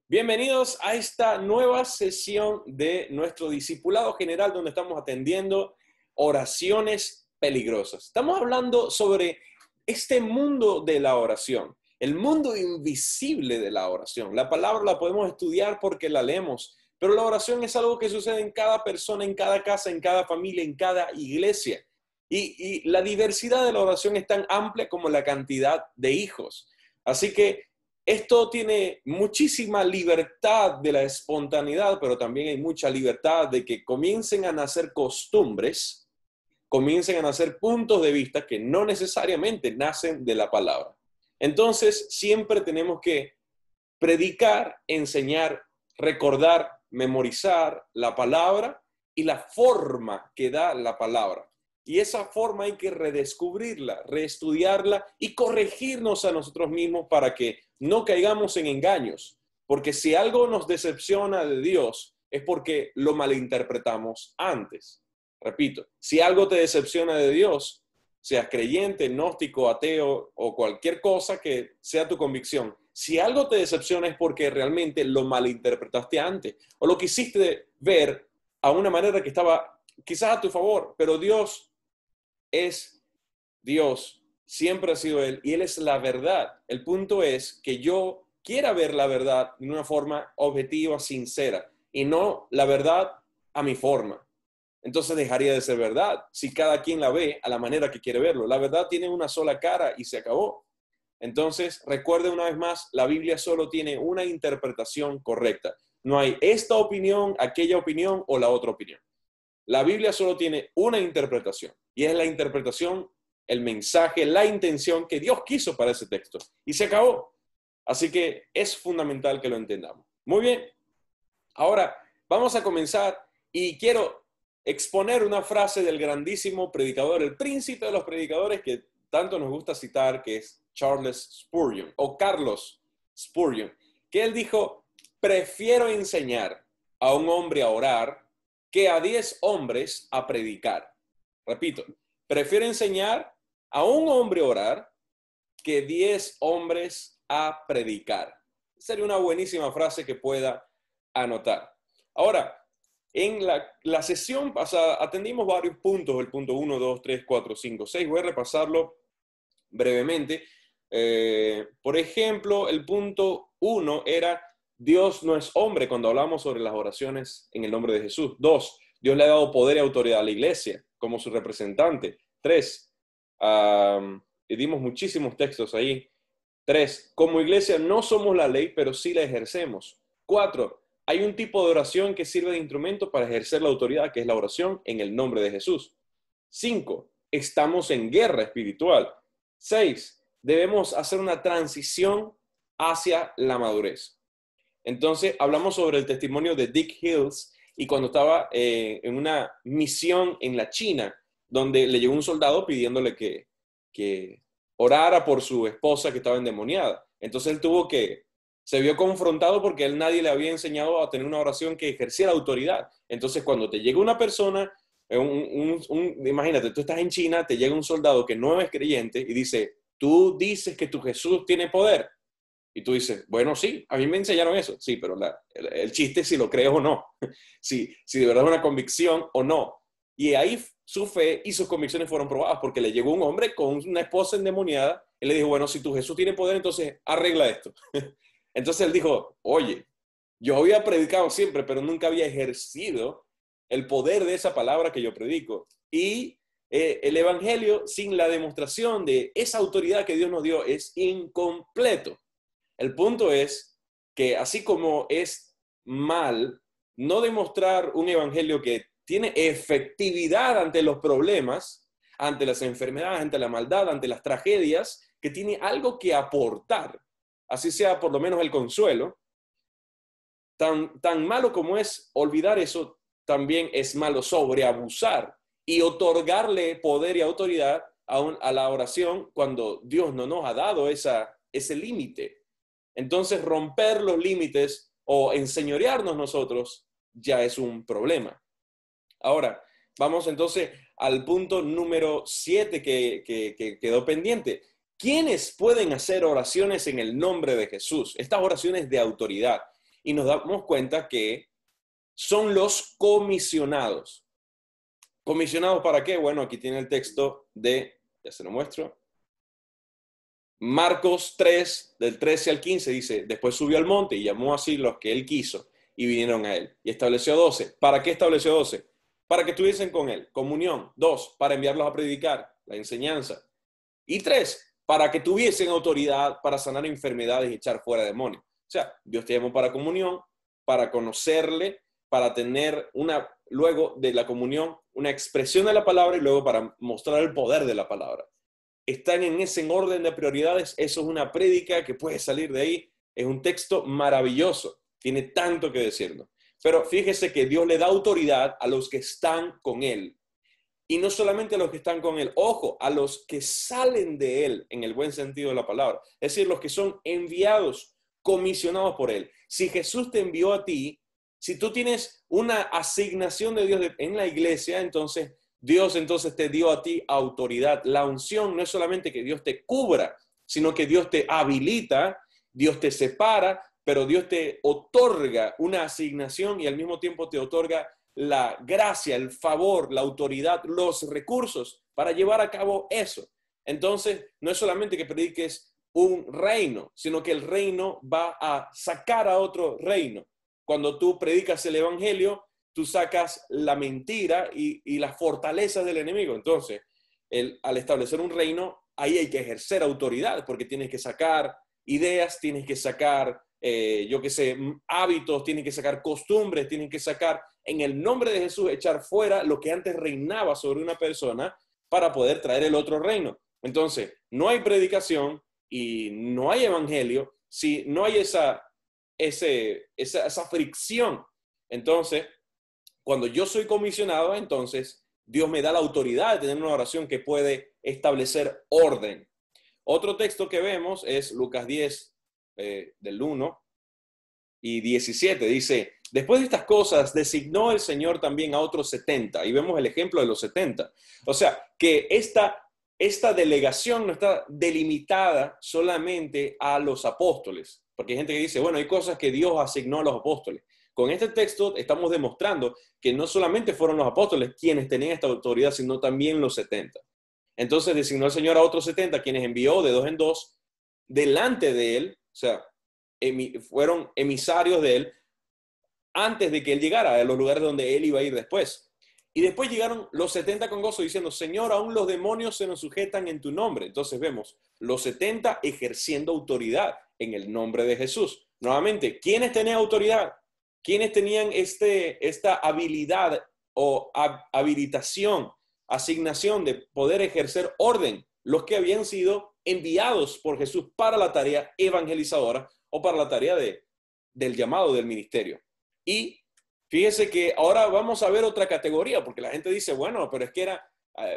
Bienvenidos a esta nueva sesión de nuestro discipulado general donde estamos atendiendo oraciones peligrosas. Estamos hablando sobre este mundo de la oración, el mundo invisible de la oración. La palabra la podemos estudiar porque la leemos, pero la oración es algo que sucede en cada persona, en cada casa, en cada familia, en cada iglesia. Y la diversidad de la oración es tan amplia como la cantidad de hijos. Así que esto tiene muchísima libertad de la espontaneidad, pero también hay mucha libertad de que comiencen a nacer costumbres, comiencen a nacer puntos de vista que no necesariamente nacen de la palabra. Entonces, siempre tenemos que predicar, enseñar, recordar, memorizar la palabra y la forma que da la palabra. Y esa forma hay que redescubrirla, reestudiarla y corregirnos a nosotros mismos para que no caigamos en engaños. Porque si algo nos decepciona de Dios es porque lo malinterpretamos antes. Repito, si algo te decepciona de Dios, seas creyente, gnóstico, ateo o cualquier cosa que sea tu convicción, si algo te decepciona es porque realmente lo malinterpretaste antes o lo quisiste ver a una manera que estaba quizás a tu favor, pero Dios es Dios, siempre ha sido Él y Él es la verdad. El punto es que yo quiera ver la verdad de una forma objetiva, sincera y no la verdad a mi forma. Entonces dejaría de ser verdad si cada quien la ve a la manera que quiere verlo. La verdad tiene una sola cara y se acabó. Entonces, recuerde una vez más, la Biblia solo tiene una interpretación correcta. No hay esta opinión, aquella opinión o la otra opinión. La Biblia solo tiene una interpretación y es la interpretación, el mensaje, la intención que Dios quiso para ese texto. Y se acabó. Así que es fundamental que lo entendamos. Muy bien. Ahora vamos a comenzar y quiero exponer una frase del grandísimo predicador, el príncipe de los predicadores que tanto nos gusta citar, que es Charles Spurgeon o Carlos Spurgeon, que él dijo: prefiero enseñar a un hombre a orar que a 10 hombres a predicar. Repito, prefiero enseñar a un hombre a orar que 10 hombres a predicar. Sería una buenísima frase que pueda anotar. Ahora, en la sesión pasada atendimos varios puntos, el punto 1, 2, 3, 4, 5, 6. Voy a repasarlo brevemente. Por ejemplo, el punto 1 era: Dios no es hombre cuando hablamos sobre las oraciones en el nombre de Jesús. 2, Dios le ha dado poder y autoridad a la iglesia como su representante. 3, y dimos muchísimos textos ahí. 3, como iglesia no somos la ley, pero sí la ejercemos. 4, hay un tipo de oración que sirve de instrumento para ejercer la autoridad, que es la oración en el nombre de Jesús. 5, estamos en guerra espiritual. 6, debemos hacer una transición hacia la madurez. Entonces, hablamos sobre el testimonio de Dick Hills y cuando estaba en una misión en la China, donde le llegó un soldado pidiéndole que orara por su esposa que estaba endemoniada. Entonces él se vio confrontado porque nadie le había enseñado a tener una oración que ejerciera autoridad. Entonces, cuando te llega una persona, imagínate, tú estás en China, te llega un soldado que no es creyente y dice: tú dices que tu Jesús tiene poder. Y tú dices: bueno, sí, a mí me enseñaron eso. Sí, pero el chiste es si lo crees o no. si de verdad es una convicción o no. Y ahí su fe y sus convicciones fueron probadas porque le llegó un hombre con una esposa endemoniada. Él le dijo: bueno, si tu Jesús tiene poder, entonces arregla esto. Entonces él dijo: oye, yo había predicado siempre, pero nunca había ejercido el poder de esa palabra que yo predico. Y el evangelio sin la demostración de esa autoridad que Dios nos dio es incompleto. El punto es que así como es mal no demostrar un evangelio que tiene efectividad ante los problemas, ante las enfermedades, ante la maldad, ante las tragedias, que tiene algo que aportar, así sea por lo menos el consuelo, tan malo como es olvidar eso, también es malo sobreabusar y otorgarle poder y autoridad a la oración cuando Dios no nos ha dado ese límite. Entonces, romper los límites o enseñorearnos nosotros ya es un problema. Ahora, vamos entonces al punto número 7 que quedó pendiente. ¿Quiénes pueden hacer oraciones en el nombre de Jesús? Estas oraciones de autoridad. y nos damos cuenta que son los comisionados. ¿Comisionados para qué? Bueno, aquí tiene el texto ya se lo muestro, Marcos 3, del 13 al 15, dice, después subió al monte y llamó así los que él quiso y vinieron a él. Y estableció 12. ¿Para qué estableció 12? Para que estuviesen con él. Comunión. 2, para enviarlos a predicar, la enseñanza. Y 3, para que tuviesen autoridad para sanar enfermedades y echar fuera demonios. O sea, Dios te llamó para comunión, para conocerle, para tener luego de la comunión, una expresión de la palabra y luego para mostrar el poder de la palabra. Están en ese orden de prioridades. Eso es una prédica que puede salir de ahí. Es un texto maravilloso. Tiene tanto que decirnos. Pero fíjese que Dios le da autoridad a los que están con Él. Y no solamente a los que están con Él. Ojo, a los que salen de Él, en el buen sentido de la palabra. Es decir, los que son enviados, comisionados por Él. Si Jesús te envió a ti, si tú tienes una asignación de Dios en la iglesia, entonces Dios te dio a ti autoridad. La unción no es solamente que Dios te cubra, sino que Dios te habilita, Dios te separa, pero Dios te otorga una asignación y al mismo tiempo te otorga la gracia, el favor, la autoridad, los recursos para llevar a cabo eso. Entonces, no es solamente que prediques un reino, sino que el reino va a sacar a otro reino. Cuando tú predicas el evangelio, tú sacas la mentira y las fortalezas del enemigo. Entonces, al establecer un reino, ahí hay que ejercer autoridad, porque tienes que sacar ideas, tienes que sacar, hábitos, tienes que sacar costumbres, tienes que sacar, en el nombre de Jesús, echar fuera lo que antes reinaba sobre una persona para poder traer el otro reino. Entonces, no hay predicación y no hay evangelio si no hay esa fricción. Entonces, cuando yo soy comisionado, entonces Dios me da la autoridad de tener una oración que puede establecer orden. Otro texto que vemos es Lucas 10, del 1 y 17. Dice, después de estas cosas, designó el Señor también a otros 70. Y vemos el ejemplo de los 70. O sea, que esta delegación no está delimitada solamente a los apóstoles. Porque hay gente que dice, bueno, hay cosas que Dios asignó a los apóstoles. Con este texto estamos demostrando que no solamente fueron los apóstoles quienes tenían esta autoridad, sino también los 70. Entonces designó el Señor a otros 70, quienes envió de 2 en 2 delante de él, o sea, fueron emisarios de él antes de que él llegara a los lugares donde él iba a ir después. Y después llegaron los 70 con gozo diciendo, Señor, aún los demonios se nos sujetan en tu nombre. Entonces vemos los 70 ejerciendo autoridad en el nombre de Jesús. Nuevamente, ¿quiénes tenían autoridad? ¿Quiénes tenían esta habilidad o habilitación, asignación de poder ejercer orden? Los que habían sido enviados por Jesús para la tarea evangelizadora o para la tarea del llamado del ministerio. Y fíjese que ahora vamos a ver otra categoría, porque la gente dice, bueno, pero es que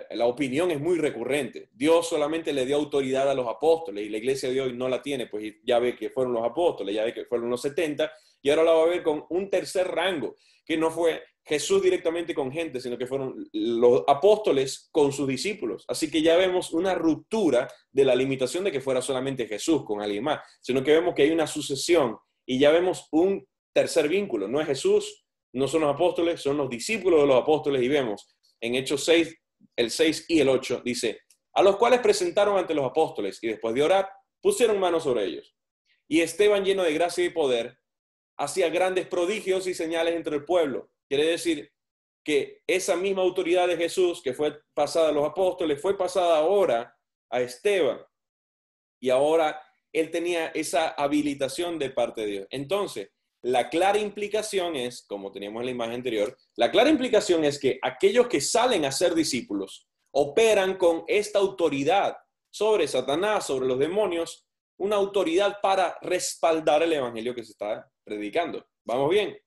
la opinión es muy recurrente. Dios solamente le dio autoridad a los apóstoles y la iglesia de hoy no la tiene, pues ya ve que fueron los apóstoles, ya ve que fueron los 70 y ahora la va a ver con un tercer rango, que no fue Jesús directamente con gente, sino que fueron los apóstoles con sus discípulos. Así que ya vemos una ruptura de la limitación de que fuera solamente Jesús con alguien más, sino que vemos que hay una sucesión y ya vemos un tercer vínculo. No es Jesús, no son los apóstoles, son los discípulos de los apóstoles y vemos en Hechos 6, el 6 y el 8, dice, a los cuales presentaron ante los apóstoles y después de orar, pusieron manos sobre ellos. Y Esteban, lleno de gracia y poder, hacía grandes prodigios y señales entre el pueblo. Quiere decir que esa misma autoridad de Jesús que fue pasada a los apóstoles, fue pasada ahora a Esteban. Y ahora él tenía esa habilitación de parte de Dios. Entonces, la clara implicación es, como teníamos en la imagen anterior, la clara implicación es que aquellos que salen a ser discípulos operan con esta autoridad sobre Satanás, sobre los demonios, una autoridad para respaldar el evangelio que se está predicando. ¿Vamos bien?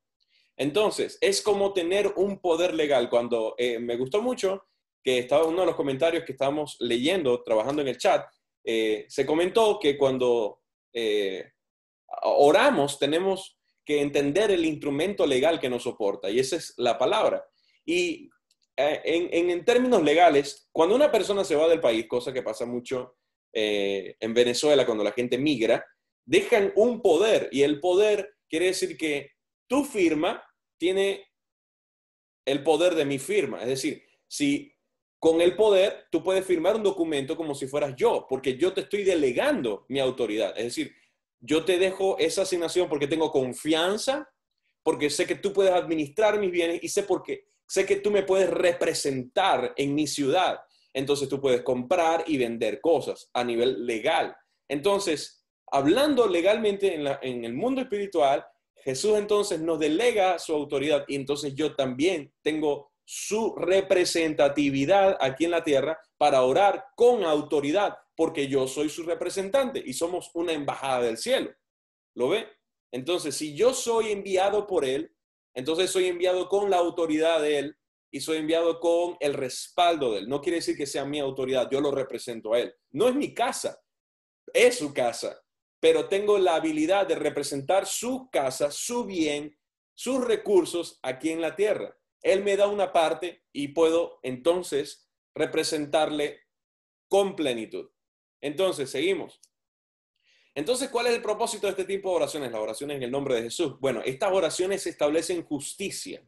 Entonces, es como tener un poder legal. Cuando me gustó mucho que estaba uno de los comentarios que estábamos leyendo, trabajando en el chat, se comentó que cuando oramos tenemos que entender el instrumento legal que nos soporta, y esa es la palabra. Y en términos legales, cuando una persona se va del país, cosa que pasa mucho en Venezuela, cuando la gente migra, dejan un poder, y el poder quiere decir que tu firma tiene el poder de mi firma. Es decir, si con el poder tú puedes firmar un documento como si fueras yo, porque yo te estoy delegando mi autoridad. Es decir, yo te dejo esa asignación porque tengo confianza, porque sé que tú puedes administrar mis bienes y sé que tú me puedes representar en mi ciudad. Entonces tú puedes comprar y vender cosas a nivel legal. Entonces, hablando legalmente en el mundo espiritual, Jesús entonces nos delega su autoridad y entonces yo también tengo su representatividad aquí en la tierra para orar con autoridad, porque yo soy su representante y somos una embajada del cielo. ¿Lo ve? Entonces, si yo soy enviado por Él, entonces soy enviado con la autoridad de Él y soy enviado con el respaldo de Él. No quiere decir que sea mi autoridad, yo lo represento a Él. No es mi casa, es su casa, pero tengo la habilidad de representar su casa, su bien, sus recursos aquí en la tierra. Él me da una parte y puedo entonces representarle con plenitud. Entonces, seguimos. Entonces, ¿cuál es el propósito de este tipo de oraciones? Las oraciones en el nombre de Jesús. Bueno, estas oraciones establecen justicia.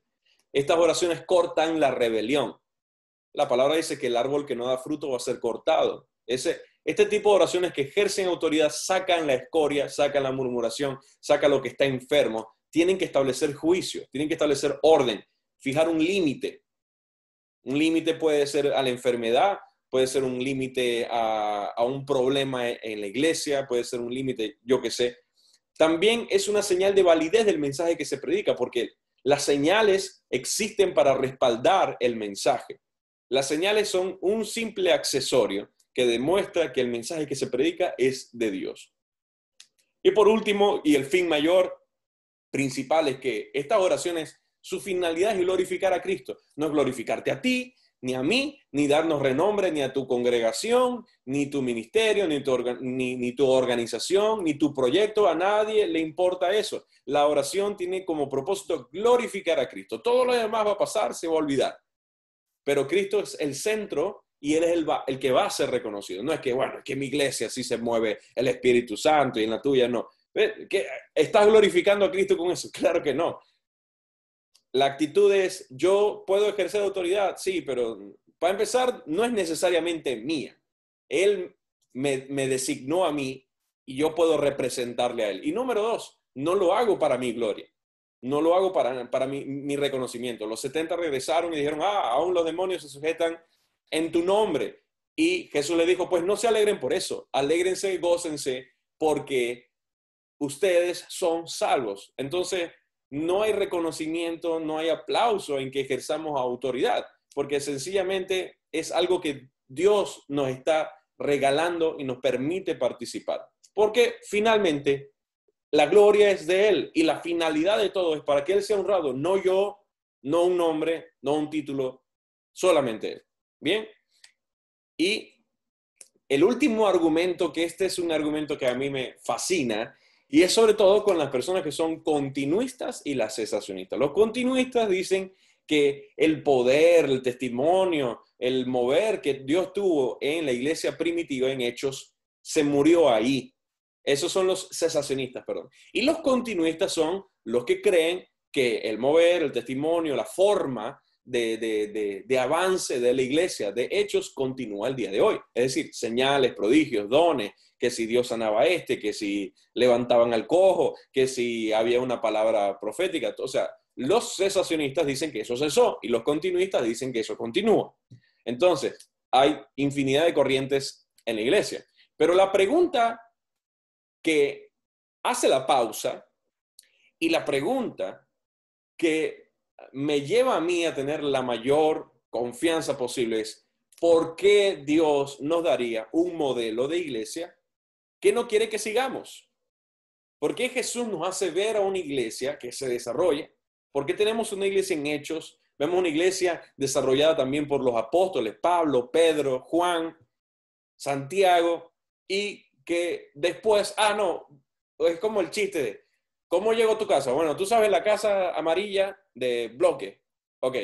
Estas oraciones cortan la rebelión. La palabra dice que el árbol que no da fruto va a ser cortado. Este tipo de oraciones que ejercen autoridad sacan la escoria, sacan la murmuración, sacan lo que está enfermo. Tienen que establecer juicio, tienen que establecer orden, fijar un límite. Un límite puede ser a la enfermedad, puede ser un límite a un problema en la iglesia, puede ser un límite, yo qué sé. También es una señal de validez del mensaje que se predica, porque las señales existen para respaldar el mensaje. Las señales son un simple accesorio que demuestra que el mensaje que se predica es de Dios. Y por último, y el fin mayor, principal, es que estas oraciones, su finalidad es glorificar a Cristo. No es glorificarte a ti, ni a mí, ni darnos renombre, ni a tu congregación, ni tu ministerio, ni tu organización, ni tu proyecto. A nadie le importa eso. La oración tiene como propósito glorificar a Cristo. Todo lo demás va a pasar, se va a olvidar. Pero Cristo es el centro y Él es el que va a ser reconocido. No es que, bueno, es que en mi iglesia sí se mueve el Espíritu Santo y en la tuya no. ¿Qué? ¿Estás glorificando a Cristo con eso? Claro que no. La actitud es, yo puedo ejercer autoridad, sí, pero para empezar, no es necesariamente mía. Él me designó a mí y yo puedo representarle a Él. Y número dos, no lo hago para mi gloria. No lo hago para mi reconocimiento. Los 70 regresaron y dijeron, aún los demonios se sujetan en tu nombre. Y Jesús le dijo, pues no se alegren por eso. Alégrense, gócense, porque ustedes son salvos. Entonces, no hay reconocimiento, no hay aplauso en que ejerzamos autoridad, porque sencillamente es algo que Dios nos está regalando y nos permite participar. Porque finalmente la gloria es de Él y la finalidad de todo es para que Él sea honrado, no yo, no un nombre, no un título, solamente Él. Bien, y el último argumento, que este es un argumento que a mí me fascina, y es sobre todo con las personas que son continuistas y las cesacionistas. Los continuistas dicen que el poder, el testimonio, el mover que Dios tuvo en la iglesia primitiva en Hechos, se murió ahí. Esos son los cesacionistas, perdón. Y los continuistas son los que creen que el mover, el testimonio, la forma de avance de la iglesia, de Hechos, continúa el día de hoy. Es decir, señales, prodigios, dones, que si Dios sanaba que si levantaban al cojo, que si había una palabra profética. O sea, los cesacionistas dicen que eso cesó y los continuistas dicen que eso continúa. Entonces, hay infinidad de corrientes en la iglesia. Pero la pregunta que hace la pausa y la pregunta que me lleva a mí a tener la mayor confianza posible es ¿por qué Dios nos daría un modelo de iglesia que no quiere que sigamos? ¿Por qué Jesús nos hace ver a una iglesia que se desarrolle? ¿Por qué tenemos una iglesia en Hechos? Vemos una iglesia desarrollada también por los apóstoles, Pablo, Pedro, Juan, Santiago, y que después, no, es como el chiste de, ¿cómo llegó a tu casa? Bueno, tú sabes la casa amarilla de bloque. Ok,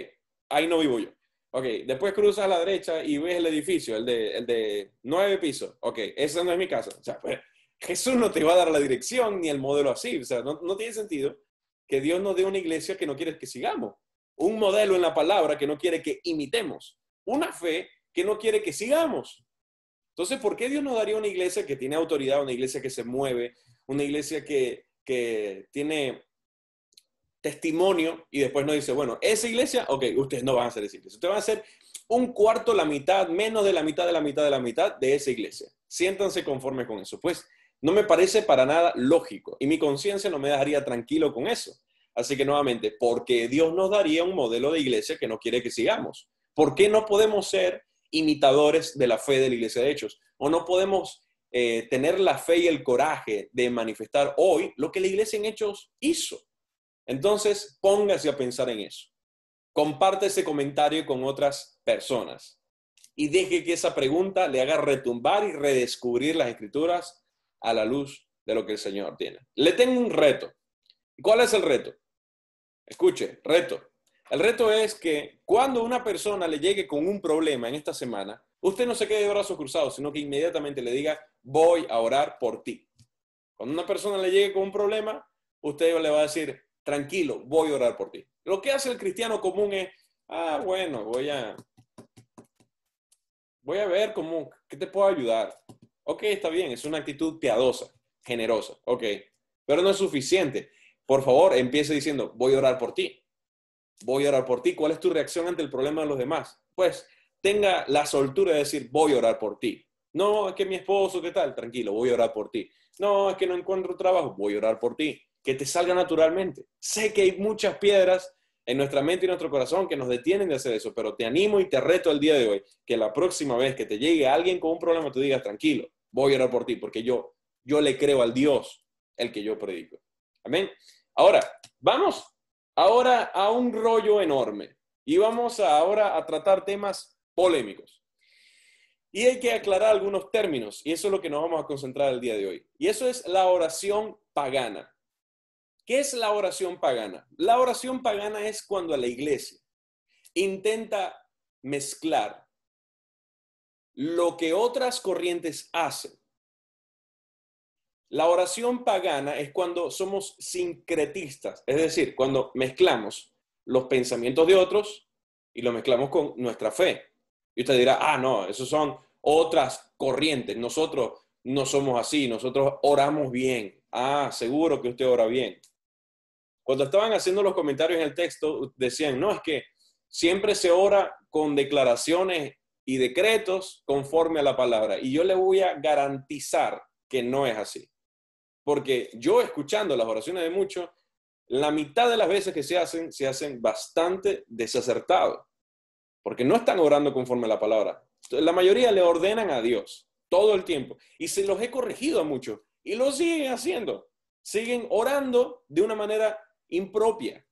ahí no vivo yo. Ok, después cruzas a la derecha y ves el edificio, el de 9 pisos. Ok, esa no es mi casa. O sea, pues, Jesús no te va a dar la dirección ni el modelo así. O sea, no tiene sentido que Dios nos dé una iglesia que no quiere que sigamos. Un modelo en la palabra que no quiere que imitemos. Una fe que no quiere que sigamos. Entonces, ¿por qué Dios nos daría una iglesia que tiene autoridad, una iglesia que se mueve, una iglesia que tiene testimonio y después nos dice, bueno, esa iglesia, ok, ustedes no van a hacer esa iglesia. Ustedes van a hacer un cuarto, la mitad, menos de la mitad de la mitad de la mitad de esa iglesia. Siéntanse conformes con eso. Pues no me parece para nada lógico y mi conciencia no me dejaría tranquilo con eso. Así que nuevamente, ¿por qué Dios nos daría un modelo de iglesia que no quiere que sigamos? ¿Por qué no podemos ser imitadores de la fe de la iglesia de Hechos? ¿O no podemos tener la fe y el coraje de manifestar hoy lo que la iglesia en Hechos hizo? Entonces, póngase a pensar en eso. Comparte ese comentario con otras personas y deje que esa pregunta le haga retumbar y redescubrir las escrituras a la luz de lo que el Señor tiene. Le tengo un reto. ¿Cuál es el reto? Escuche, reto. El reto es que cuando una persona le llegue con un problema en esta semana, usted no se quede de brazos cruzados, sino que inmediatamente le diga, voy a orar por ti. Cuando una persona le llegue con un problema, usted le va a decir, tranquilo, voy a orar por ti. Lo que hace el cristiano común es, bueno, voy a ver qué te puedo ayudar. Ok, está bien, es una actitud piadosa, generosa, ok, pero no es suficiente. Por favor, empiece diciendo, voy a orar por ti. Voy a orar por ti. ¿Cuál es tu reacción ante el problema de los demás? Pues tenga la soltura de decir, voy a orar por ti. No, es que mi esposo, ¿qué tal? Tranquilo, voy a orar por ti. No, es que no encuentro trabajo, voy a orar por ti. Que te salga naturalmente. Sé que hay muchas piedras en nuestra mente y nuestro corazón que nos detienen de hacer eso, pero te animo y te reto el día de hoy que la próxima vez que te llegue alguien con un problema, tú digas, tranquilo, voy a orar por ti, porque yo le creo al Dios el que yo predico. Amén. Ahora, vamos ahora a un rollo enorme y vamos ahora a tratar temas polémicos. Y hay que aclarar algunos términos y eso es lo que nos vamos a concentrar el día de hoy. Y eso es la oración pagana. ¿Qué es la oración pagana? La oración pagana es cuando la iglesia intenta mezclar lo que otras corrientes hacen. La oración pagana es cuando somos sincretistas, es decir, cuando mezclamos los pensamientos de otros y los mezclamos con nuestra fe. Y usted dirá, no, esos son otras corrientes, nosotros no somos así, nosotros oramos bien. Seguro que usted ora bien. Cuando estaban haciendo los comentarios en el texto, decían, no, es que siempre se ora con declaraciones y decretos conforme a la palabra. Y yo le voy a garantizar que no es así. Porque yo escuchando las oraciones de muchos, la mitad de las veces que se hacen bastante desacertados. Porque no están orando conforme a la palabra. La mayoría le ordenan a Dios todo el tiempo. Y se los he corregido a muchos. Y lo siguen haciendo. Siguen orando de una manera impropia.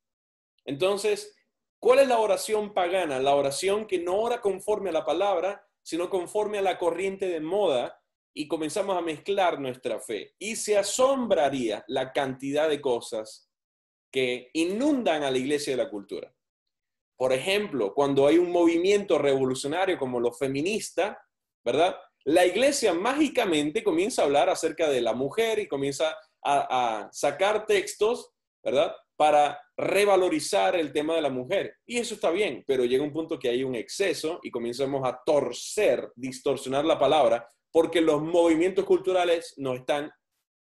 Entonces, ¿cuál es la oración pagana? La oración que no ora conforme a la palabra, sino conforme a la corriente de moda, y comenzamos a mezclar nuestra fe. Y se asombraría la cantidad de cosas que inundan a la iglesia de la cultura. Por ejemplo, cuando hay un movimiento revolucionario como los feministas, ¿verdad? La iglesia mágicamente comienza a hablar acerca de la mujer y comienza a sacar textos, ¿verdad? Para revalorizar el tema de la mujer. Y eso está bien, pero llega un punto que hay un exceso y comenzamos a distorsionar la palabra, porque los movimientos culturales nos están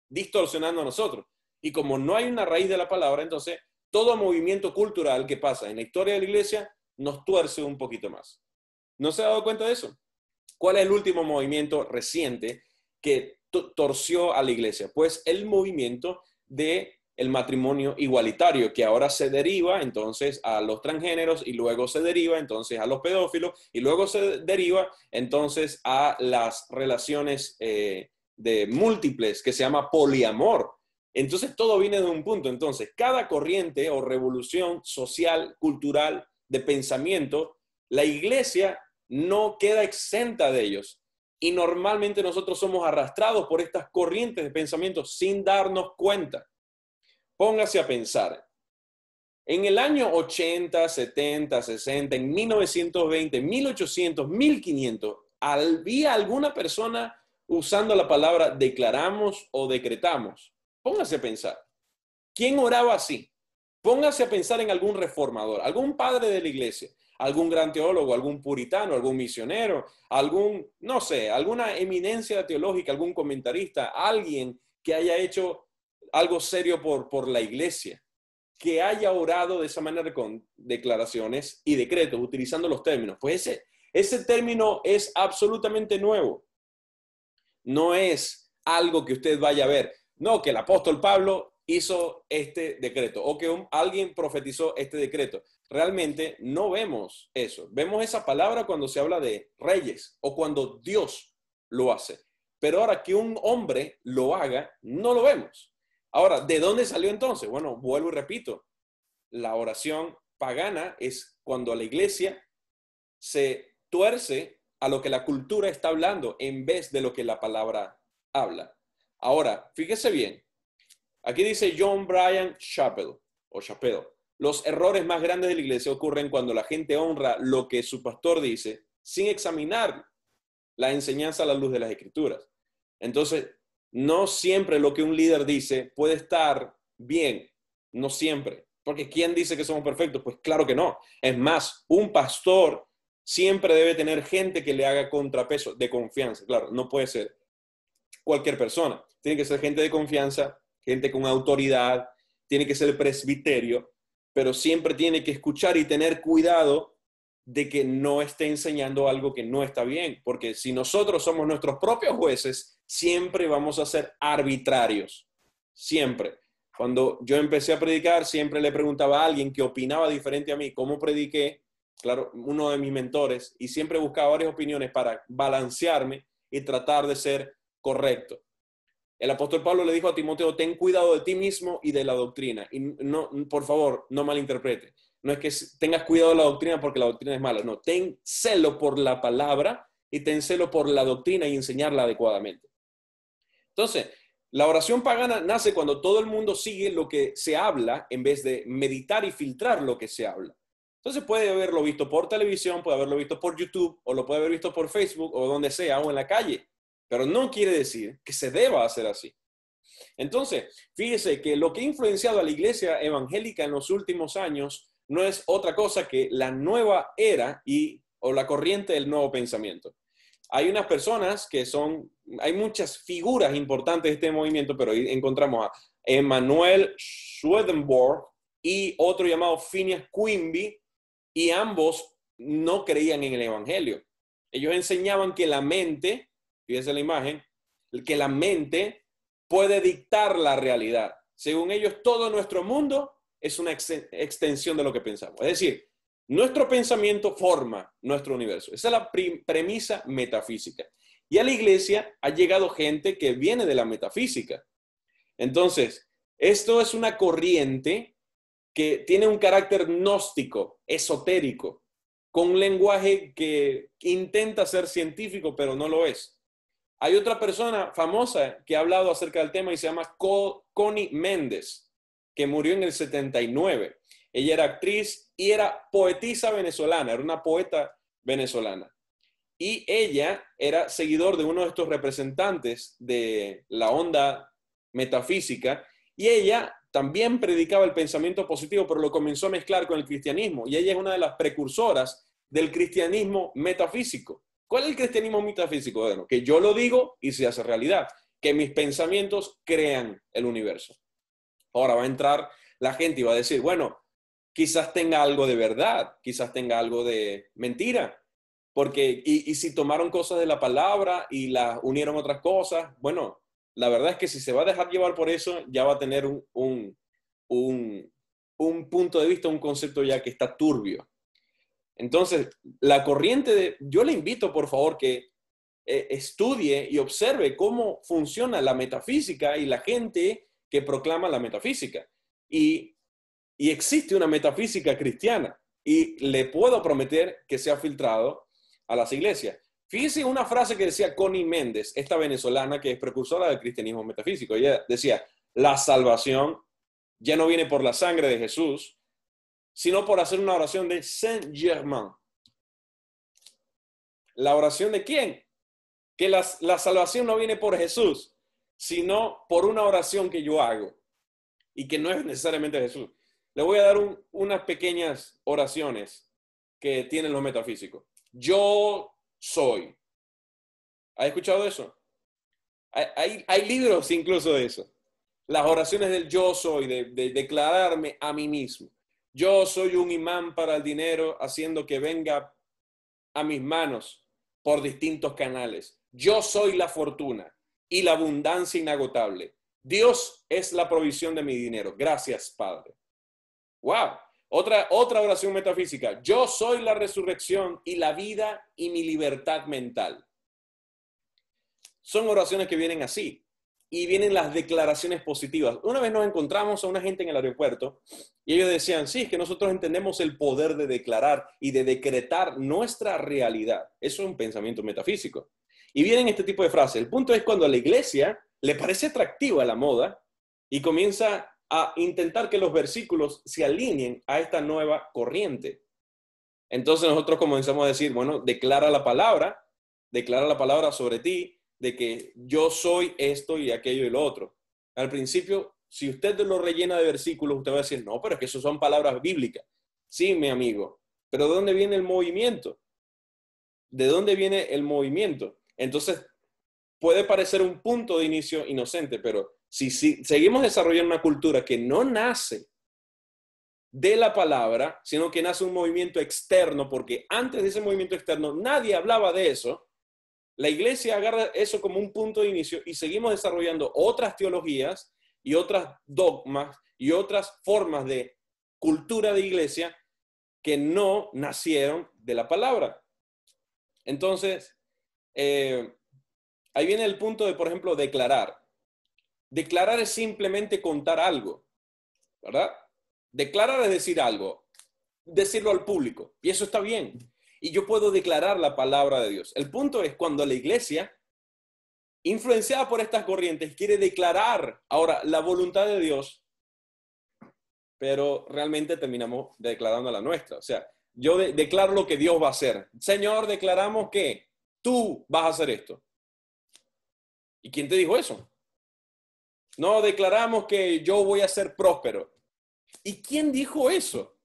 distorsionando a nosotros. Y como no hay una raíz de la palabra, entonces todo movimiento cultural que pasa en la historia de la iglesia nos tuerce un poquito más. ¿No se ha dado cuenta de eso? ¿Cuál es el último movimiento reciente que torció a la iglesia? Pues el movimiento del matrimonio igualitario, que ahora se deriva entonces a los transgéneros y luego se deriva entonces a los pedófilos y luego se deriva entonces a las relaciones de múltiples, que se llama poliamor. Entonces todo viene de un punto. Entonces cada corriente o revolución social, cultural, de pensamiento, la iglesia no queda exenta de ellos. Y normalmente nosotros somos arrastrados por estas corrientes de pensamiento sin darnos cuenta. Póngase a pensar. En el año 80, 70, 60, en 1920, 1800, 1500, ¿había alguna persona usando la palabra declaramos o decretamos. Póngase a pensar. ¿Quién oraba así? Póngase a pensar en algún reformador, algún padre de la iglesia, algún gran teólogo, algún puritano, algún misionero, algún, no sé, alguna eminencia teológica, algún comentarista, alguien que haya hecho algo serio por la iglesia, que haya orado de esa manera con declaraciones y decretos, utilizando los términos. Pues ese término es absolutamente nuevo. No es algo que usted vaya a ver. No, que el apóstol Pablo hizo este decreto o que alguien profetizó este decreto. Realmente no vemos eso. Vemos esa palabra cuando se habla de reyes o cuando Dios lo hace. Pero ahora que un hombre lo haga, no lo vemos. Ahora, ¿de dónde salió entonces? Bueno, vuelvo y repito. La oración pagana es cuando la iglesia se tuerce a lo que la cultura está hablando en vez de lo que la palabra habla. Ahora, fíjese bien. Aquí dice John Bryan Chappell, los errores más grandes de la iglesia ocurren cuando la gente honra lo que su pastor dice sin examinar la enseñanza a la luz de las escrituras. Entonces, no siempre lo que un líder dice puede estar bien, no siempre. Porque ¿quién dice que somos perfectos? Pues claro que no. Es más, un pastor siempre debe tener gente que le haga contrapeso de confianza. Claro, no puede ser cualquier persona. Tiene que ser gente de confianza, gente con autoridad, tiene que ser el presbiterio, pero siempre tiene que escuchar y tener cuidado de que no esté enseñando algo que no está bien, porque si nosotros somos nuestros propios jueces, siempre vamos a ser arbitrarios, siempre. Cuando yo empecé a predicar, siempre le preguntaba a alguien que opinaba diferente a mí cómo prediqué, claro, uno de mis mentores, y siempre buscaba varias opiniones para balancearme y tratar de ser correcto. El apóstol Pablo le dijo a Timoteo, ten cuidado de ti mismo y de la doctrina. Y no, por favor, no malinterprete. No es que tengas cuidado de la doctrina porque la doctrina es mala. No, ten celo por la palabra y ten celo por la doctrina y enseñarla adecuadamente. Entonces, la oración pagana nace cuando todo el mundo sigue lo que se habla en vez de meditar y filtrar lo que se habla. Entonces puede haberlo visto por televisión, puede haberlo visto por YouTube, o lo puede haber visto por Facebook, o donde sea, o en la calle. Pero no quiere decir que se deba hacer así. Entonces, fíjese que lo que ha influenciado a la iglesia evangélica en los últimos años no es otra cosa que la nueva era o la corriente del nuevo pensamiento. Hay unas personas hay muchas figuras importantes de este movimiento, pero ahí encontramos a Emanuel Swedenborg y otro llamado Phineas Quimby, y ambos no creían en el evangelio. Ellos enseñaban que la mente, fíjense la imagen, que la mente puede dictar la realidad. Según ellos, todo nuestro mundo es una extensión de lo que pensamos. Es decir, nuestro pensamiento forma nuestro universo. Esa es la premisa metafísica. Y a la iglesia ha llegado gente que viene de la metafísica. Entonces, esto es una corriente que tiene un carácter gnóstico, esotérico, con un lenguaje que intenta ser científico, pero no lo es. Hay otra persona famosa que ha hablado acerca del tema y se llama Connie Méndez, que murió en el 79. Ella era actriz y era poetisa venezolana, era una poeta venezolana. Y ella era seguidor de uno de estos representantes de la onda metafísica, y ella también predicaba el pensamiento positivo, pero lo comenzó a mezclar con el cristianismo, y ella es una de las precursoras del cristianismo metafísico. ¿Cuál es el cristianismo metafísico? Bueno, que yo lo digo y se hace realidad, que mis pensamientos crean el universo. Ahora va a entrar la gente y va a decir, bueno, quizás tenga algo de verdad, quizás tenga algo de mentira, porque y si tomaron cosas de la palabra y las unieron otras cosas, bueno, la verdad es que si se va a dejar llevar por eso, ya va a tener un punto de vista, un concepto ya que está turbio. Entonces, la corriente yo le invito, por favor, que estudie y observe cómo funciona la metafísica y la gente que proclama la metafísica. Y existe una metafísica cristiana y le puedo prometer que se ha filtrado a las iglesias. Fíjese una frase que decía Connie Méndez, esta venezolana que es precursora del cristianismo metafísico. Ella decía, la salvación ya no viene por la sangre de Jesús, sino por hacer una oración de Saint Germain. ¿La oración de quién? que la salvación no viene por Jesús, sino por una oración que yo hago y que no es necesariamente Jesús. Le voy a dar unas pequeñas oraciones que tienen los metafísicos. Yo soy. ¿Has escuchado eso? Hay libros incluso de eso. Las oraciones del yo soy, de declararme a mí mismo. Yo soy un imán para el dinero, haciendo que venga a mis manos por distintos canales. Yo soy la fortuna y la abundancia inagotable. Dios es la provisión de mi dinero. Gracias, Padre. ¡Wow! Otra oración metafísica. Yo soy la resurrección y la vida y mi libertad mental. Son oraciones que vienen así. Y vienen las declaraciones positivas. Una vez nos encontramos a una gente en el aeropuerto y ellos decían, sí, es que nosotros entendemos el poder de declarar y de decretar nuestra realidad. Eso es un pensamiento metafísico. Y vienen este tipo de frases. El punto es cuando a la iglesia le parece atractiva la moda y comienza a intentar que los versículos se alineen a esta nueva corriente. Entonces nosotros comenzamos a decir, bueno, declara la palabra sobre ti, de que yo soy esto y aquello y lo otro. Al principio, si usted lo rellena de versículos, usted va a decir, no, pero es que eso son palabras bíblicas. Sí, mi amigo, pero ¿de dónde viene el movimiento? ¿De dónde viene el movimiento? Entonces, puede parecer un punto de inicio inocente, pero si seguimos desarrollando una cultura que no nace de la palabra, sino que nace un movimiento externo, porque antes de ese movimiento externo nadie hablaba de eso, la iglesia agarra eso como un punto de inicio y seguimos desarrollando otras teologías y otras dogmas y otras formas de cultura de iglesia que no nacieron de la palabra. Entonces, ahí viene el punto de, por ejemplo, declarar. Declarar es simplemente contar algo, ¿verdad? Declarar es decir algo, decirlo al público, y eso está bien. Y yo puedo declarar la palabra de Dios. El punto es cuando la iglesia, influenciada por estas corrientes, quiere declarar ahora la voluntad de Dios, pero realmente terminamos declarando la nuestra. O sea, yo declaro lo que Dios va a hacer. Señor, declaramos que tú vas a hacer esto. ¿Y quién te dijo eso? No, declaramos que yo voy a ser próspero. ¿Y quién dijo eso?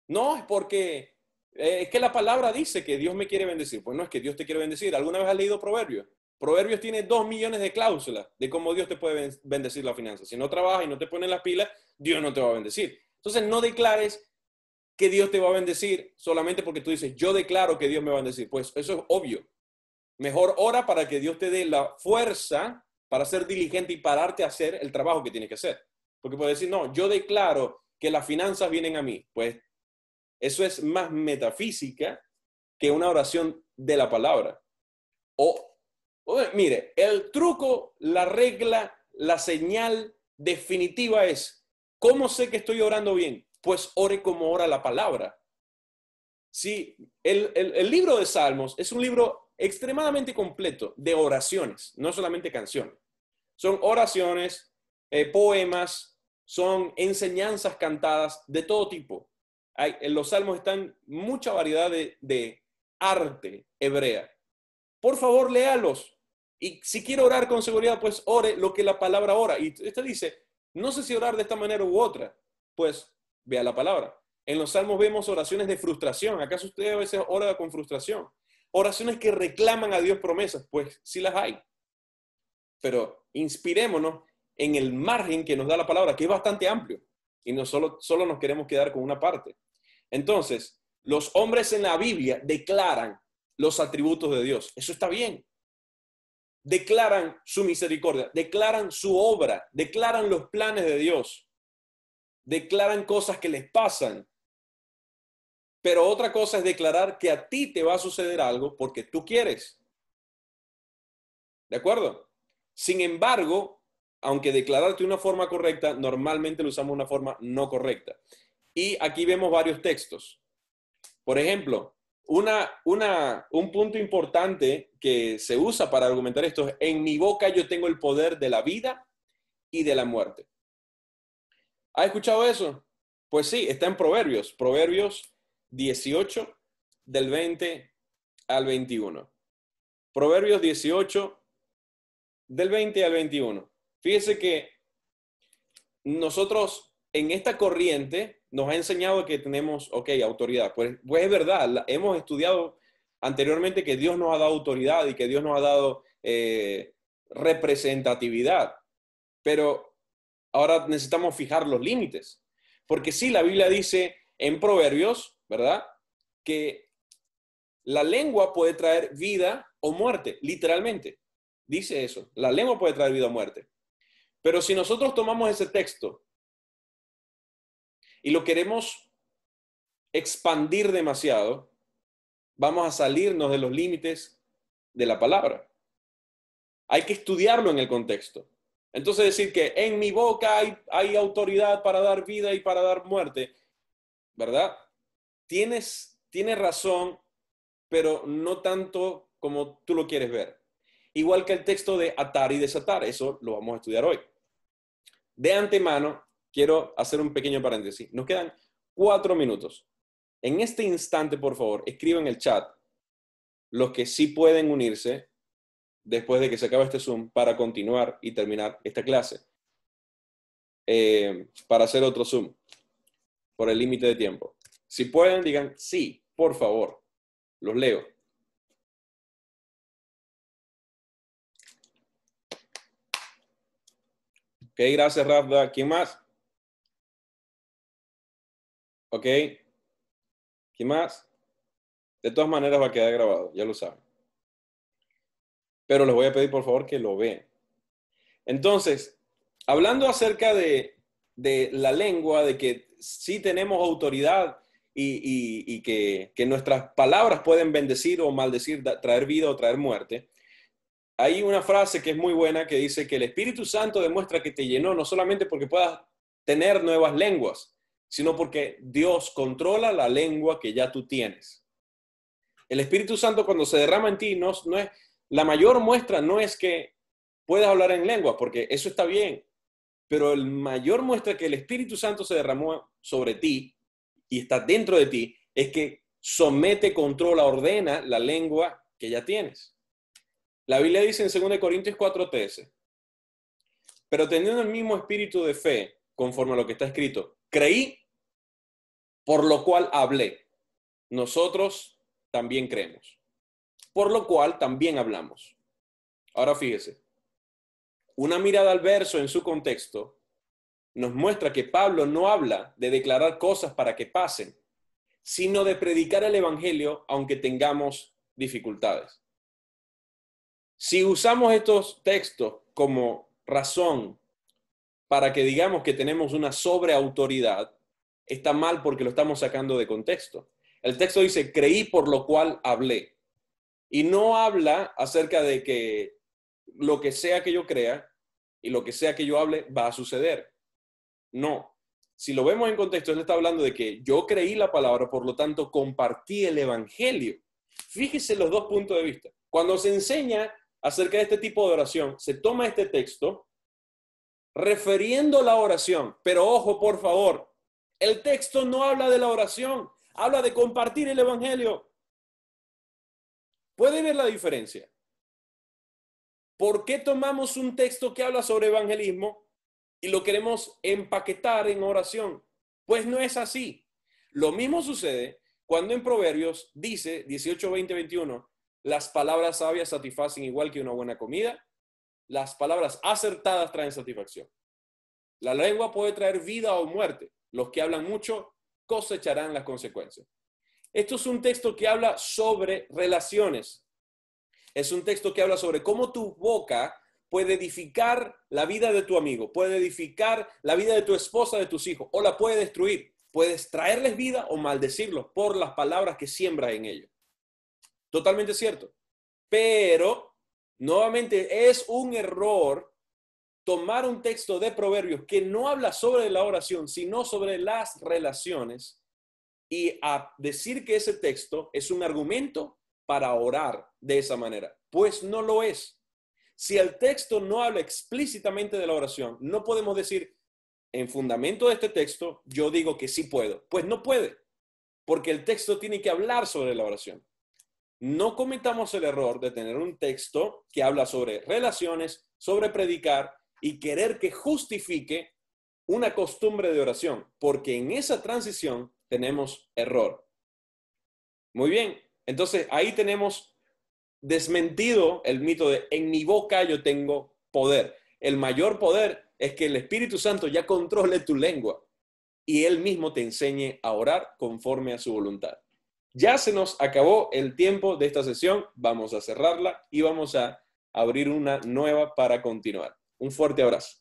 No, es porque es que la palabra dice que Dios me quiere bendecir. Pues no es que Dios te quiere bendecir. ¿Alguna vez has leído Proverbios? Proverbios tiene 2 millones de cláusulas de cómo Dios te puede bendecir la finanza. Si no trabajas y no te pones las pilas, Dios no te va a bendecir. Entonces no declares que Dios te va a bendecir solamente porque tú dices, yo declaro que Dios me va a bendecir. Pues eso es obvio. Mejor ora para que Dios te dé la fuerza para ser diligente y pararte a hacer el trabajo que tienes que hacer. Porque puedes decir, no, yo declaro que las finanzas vienen a mí. Pues eso es más metafísica que una oración de la palabra. Mire, el truco, la regla, la señal definitiva es, ¿cómo sé que estoy orando bien? Pues ore como ora la palabra. Sí, el libro de Salmos es un libro extremadamente completo de oraciones, no solamente canciones. Son oraciones, poemas, son enseñanzas cantadas de todo tipo. En los salmos están mucha variedad de arte hebrea. Por favor, léalos. Y si quiere orar con seguridad, pues ore lo que la palabra ora. Y usted dice, no sé si orar de esta manera u otra. Pues vea la palabra. En los salmos vemos oraciones de frustración. ¿Acaso usted a veces ora con frustración? Oraciones que reclaman a Dios promesas. Pues sí las hay. Pero inspirémonos en el margen que nos da la palabra, que es bastante amplio. Y no solo nos queremos quedar con una parte. Entonces, los hombres en la Biblia declaran los atributos de Dios. Eso está bien. Declaran su misericordia, declaran su obra, declaran los planes de Dios, declaran cosas que les pasan. Pero otra cosa es declarar que a ti te va a suceder algo porque tú quieres. ¿De acuerdo? Sin embargo, aunque declararte de una forma correcta, normalmente lo usamos de una forma no correcta. Y aquí vemos varios textos. Por ejemplo, un punto importante que se usa para argumentar esto es, en mi boca yo tengo el poder de la vida y de la muerte. ¿Has escuchado eso? Pues sí, está en Proverbios. Proverbios 18, del 20 al 21. Proverbios 18, del 20 al 21. Fíjese que nosotros en esta corriente nos ha enseñado que tenemos, autoridad. Pues es verdad, hemos estudiado anteriormente que Dios nos ha dado autoridad y que Dios nos ha dado representatividad. Pero ahora necesitamos fijar los límites. Porque sí, la Biblia dice en Proverbios, ¿verdad? Que la lengua puede traer vida o muerte, literalmente. Dice eso, la lengua puede traer vida o muerte. Pero si nosotros tomamos ese texto y lo queremos expandir demasiado, vamos a salirnos de los límites de la palabra. Hay que estudiarlo en el contexto. Entonces decir que en mi boca hay autoridad para dar vida y para dar muerte, ¿verdad? Tienes razón, pero no tanto como tú lo quieres ver. Igual que el texto de atar y desatar, eso lo vamos a estudiar hoy. De antemano, quiero hacer un pequeño paréntesis. Nos quedan 4 minutos. En este instante, por favor, escriban en el chat los que sí pueden unirse después de que se acabe este Zoom para continuar y terminar esta clase. Para hacer otro Zoom por el límite de tiempo. Si pueden, digan sí, por favor. Los leo. Ok, gracias, Rafa. ¿Quién más? Ok. ¿Quién más? De todas maneras va a quedar grabado, ya lo saben. Pero les voy a pedir, por favor, que lo vean. Entonces, hablando acerca de la lengua, de que sí tenemos autoridad y que nuestras palabras pueden bendecir o maldecir, traer vida o traer muerte, hay una frase que es muy buena que dice que el Espíritu Santo demuestra que te llenó no solamente porque puedas tener nuevas lenguas, sino porque Dios controla la lengua que ya tú tienes. El Espíritu Santo cuando se derrama en ti, no es, la mayor muestra no es que puedas hablar en lengua, porque eso está bien, pero el mayor muestra que el Espíritu Santo se derramó sobre ti y está dentro de ti es que somete, controla, ordena la lengua que ya tienes. La Biblia dice en 2 Corintios 4:13, pero teniendo el mismo espíritu de fe, conforme a lo que está escrito, creí, por lo cual hablé. Nosotros también creemos, por lo cual también hablamos. Ahora fíjese, una mirada al verso en su contexto nos muestra que Pablo no habla de declarar cosas para que pasen, sino de predicar el evangelio aunque tengamos dificultades. Si usamos estos textos como razón para que digamos que tenemos una sobreautoridad, está mal porque lo estamos sacando de contexto. El texto dice, creí por lo cual hablé. Y no habla acerca de que lo que sea que yo crea y lo que sea que yo hable va a suceder. No. Si lo vemos en contexto, él está hablando de que yo creí la palabra, por lo tanto compartí el evangelio. Fíjese los dos puntos de vista. Cuando se enseña acerca de este tipo de oración, se toma este texto refiriendo la oración, pero ojo, por favor, el texto no habla de la oración, habla de compartir el evangelio. ¿Puede ver la diferencia? ¿Por qué tomamos un texto que habla sobre evangelismo y lo queremos empaquetar en oración? Pues no es así. Lo mismo sucede cuando en Proverbios dice 18, 20, 21, las palabras sabias satisfacen igual que una buena comida, las palabras acertadas traen satisfacción. La lengua puede traer vida o muerte. Los que hablan mucho cosecharán las consecuencias. Esto es un texto que habla sobre relaciones. Es un texto que habla sobre cómo tu boca puede edificar la vida de tu amigo, puede edificar la vida de tu esposa, de tus hijos, o la puede destruir. Puedes traerles vida o maldecirlos por las palabras que siembras en ellos. Totalmente cierto. Pero, nuevamente, es un error tomar un texto de Proverbios que no habla sobre la oración, sino sobre las relaciones, y a decir que ese texto es un argumento para orar de esa manera. Pues no lo es. Si el texto no habla explícitamente de la oración, no podemos decir, en fundamento de este texto, yo digo que sí puedo. Pues no puede, porque el texto tiene que hablar sobre la oración. no cometamos el error de tener un texto que habla sobre relaciones, sobre predicar y querer que justifique una costumbre de oración, porque en esa transición tenemos error. Muy bien, entonces ahí tenemos desmentido el mito de en mi boca yo tengo poder. El mayor poder es que el Espíritu Santo ya controle tu lengua y Él mismo te enseñe a orar conforme a su voluntad. Ya se nos acabó el tiempo de esta sesión, vamos a cerrarla y vamos a abrir una nueva para continuar. Un fuerte abrazo.